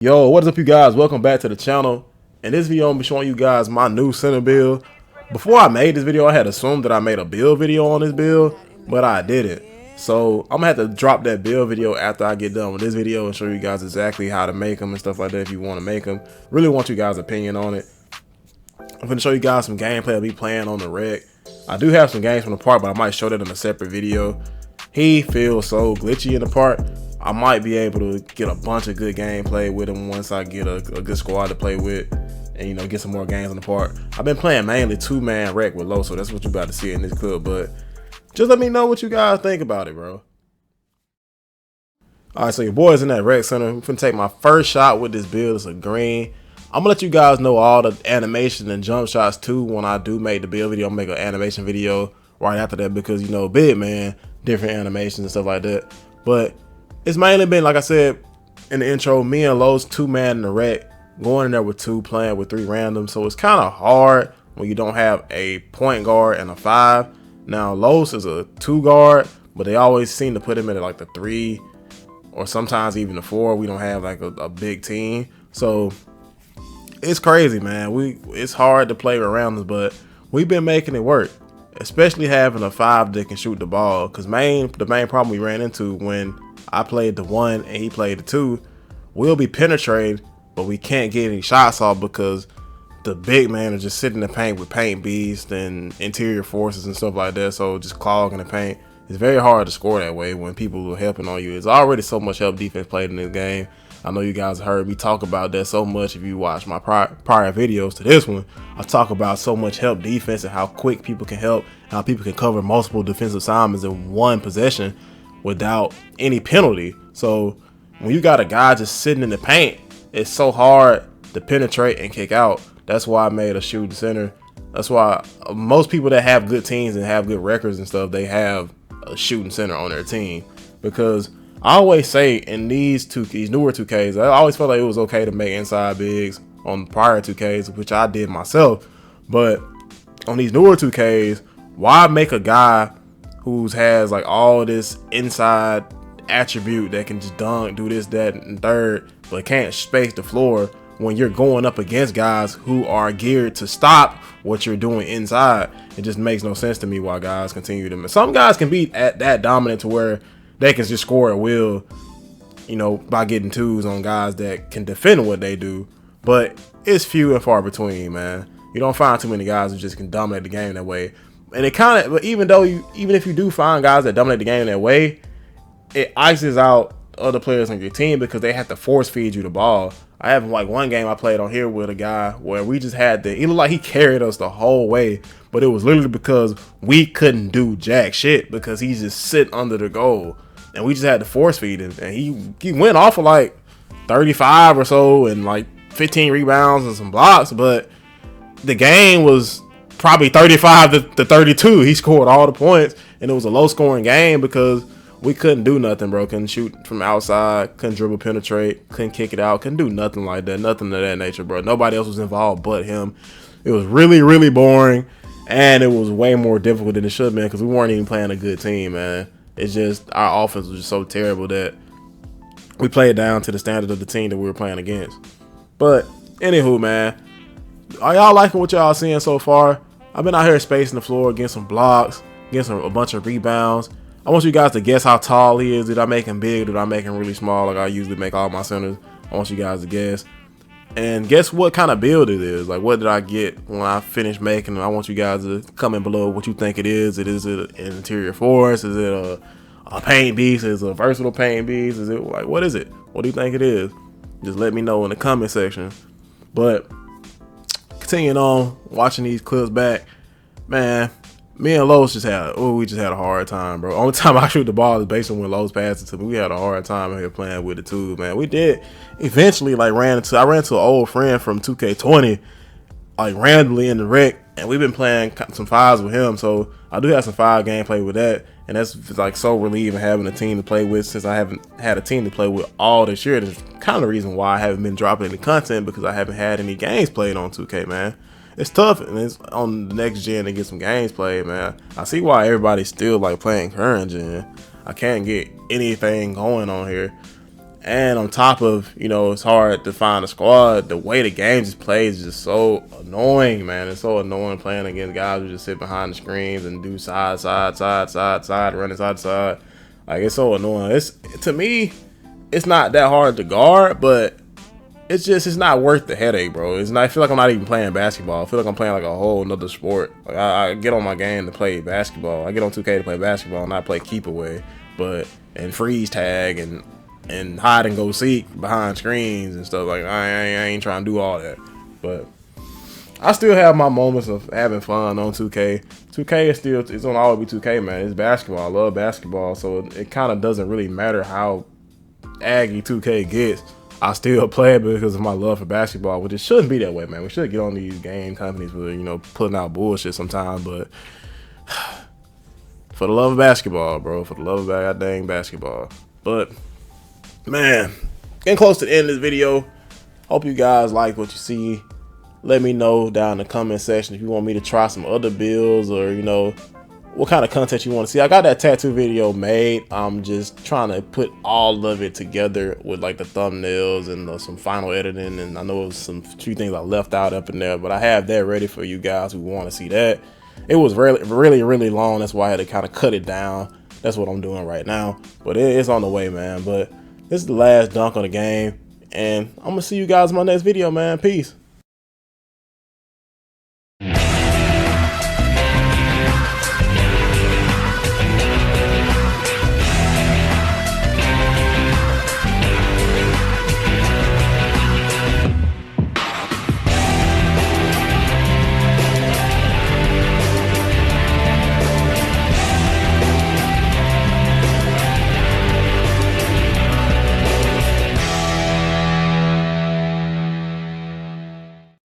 Yo, what is up, you guys? Welcome back to the channel. In this video, I'm gonna be showing you guys my new center build. Before I made this video, I had assumed that I made a build video on this build, but I didn't. So I'm gonna have to drop that build video after I get done with this video and show you guys exactly how to make them and stuff like that if you want to make them. Really want you guys' opinion on it. I'm gonna show you guys some gameplay I'll be playing on the rec. I do have some games from the park, but I might show that in a separate video. He feels so glitchy in the park. I might be able to get a bunch of good gameplay with him once I get a good squad to play with and, you know, get some more games on the park. I've been playing mainly 2-man rec with Low, so that's what you're about to see in this clip, but just let me know what you guys think about it, bro. Alright, so your boy's in that rec center. I'm finna take my first shot with this build. It's a green. I'm gonna let you guys know all the animation and jump shots too when I do make the build video. I'm gonna make an animation video right after that because, you know, big man, different animations and stuff like that. But it's mainly been, like I said in the intro, me and Lowe's 2-man in the rec, going in there with 2, playing with 3 randoms. So it's kind of hard when you don't have a point guard and a 5. Now Lowe's is a 2 guard, but they always seem to put him in at like the 3 or sometimes even the 4. We don't have like a big team, so it's crazy, man. It's hard to play around us, but we've been making it work, especially having a 5 that can shoot the ball. Because the main problem we ran into when I played the 1 and he played the 2, we'll be penetrating, but we can't get any shots off because the big man is just sitting in the paint with paint beasts and interior forces and stuff like that. So just clogging the paint. It's very hard to score that way when people are helping on you. There's already so much help defense played in this game. I know you guys heard me talk about that so much. If you watch my prior videos to this one, I talk about so much help defense and how quick people can help, how people can cover multiple defensive assignments in one possession without any penalty. So when you got a guy just sitting in the paint, it's so hard to penetrate and kick out. That's why I made a shooting center. That's why most people that have good teams and have good records and stuff, they have a shooting center on their team. Because I always say in these newer 2Ks, I always felt like it was okay to make inside bigs on prior 2Ks, which I did myself. But on these newer 2Ks, why make a guy who has like all this inside attribute that can just dunk, do this, that, and third, but can't space the floor when you're going up against guys who are geared to stop what you're doing inside? It just makes no sense to me why guys continue to. Some guys can be at that dominant to where they can just score at will, you know, by getting 2s on guys that can defend what they do. But it's few and far between, man. You don't find too many guys who just can dominate the game that way. And it kind of, even if you do find guys that dominate the game that way, it ices out other players on your team because they have to force feed you the ball. I have like one game I played on here with a guy where we just had he looked like he carried us the whole way, but it was literally because we couldn't do jack shit because he just sit under the goal and we just had to force feed him, and he went off of like 35 or so and like 15 rebounds and some blocks, but the game was probably 35 to 32. He scored all the points, and it was a low scoring game because we couldn't do nothing, bro. Couldn't shoot from outside, couldn't dribble penetrate, couldn't kick it out, couldn't do nothing like that, nothing of that nature, bro. Nobody else was involved but him. It was really, really boring, and it was way more difficult than it should have been because we weren't even playing a good team, man. It's just our offense was just so terrible that we played down to the standard of the team that we were playing against. But anywho, man, are y'all liking what y'all seeing so far? I've been out here spacing the floor, getting some blocks, getting a bunch of rebounds. I want you guys to guess how tall he is. Did I make him big? Did I make him really small like I usually make all my centers? I want you guys to guess. And guess what kind of build it is. Like, what did I get when I finished making it? I want you guys to comment below what you think it is. Is it an interior force? Is it a paint beast? Is it a versatile paint beast? Is it like, what is it? What do you think it is? Just let me know in the comment section. But continuing on, watching these clips back, man, me and Lowe's just had a hard time, bro. Only time I shoot the ball is based on when Lowe's passed it to me. We had a hard time here playing with the 2, man. We did eventually I ran into an old friend from 2K20 like randomly in the rec, and we've been playing some 5s with him. So I do have some 5 gameplay with that, and that's like so relieving having a team to play with since I haven't had a team to play with all this year. That's kind of the reason why I haven't been dropping any content, because I haven't had any games played on 2K, man. It's tough, and it's on the next gen to get some games played, man. I see why everybody's still like playing current gen. I can't get anything going on here. And on top of, you know, it's hard to find a squad. The way the game just plays is just so annoying, man. It's so annoying playing against guys who just sit behind the screens and do side, running side to side. Like, it's so annoying. To me, it's not that hard to guard, but it's not worth the headache, bro. It's not. I feel like I'm not even playing basketball. I feel like I'm playing like a whole nother sport. Like, I get on my game to play basketball. I get on 2K to play basketball, and I play keep away, and freeze tag and hide and go seek behind screens and stuff. Like, I ain't trying to do all that, but I still have my moments of having fun on 2K. 2K is still, it's gonna always be 2K, man. It's basketball. I love basketball, so it kind of doesn't really matter how aggy 2K gets. I still play it because of my love for basketball, which it shouldn't be that way, man. We should get on these game companies for, you know, putting out bullshit sometimes, but for the love of basketball, bro. For the love of goddamn basketball. But man, getting close to the end of this video. Hope you guys like what you see. Let me know down in the comment section if you want me to try some other builds, or, you know, what kind of content you want to see. I got that tattoo video made. I'm just trying to put all of it together with like the thumbnails and some final editing, and I know some few things I left out up in there, but I have that ready for you guys who want to see that. It was really long. That's why I had to kind of cut it down. That's what I'm doing right now, but it's on the way, man. But this is the last dunk on the game, and I'm gonna see you guys in my next video, man. Peace.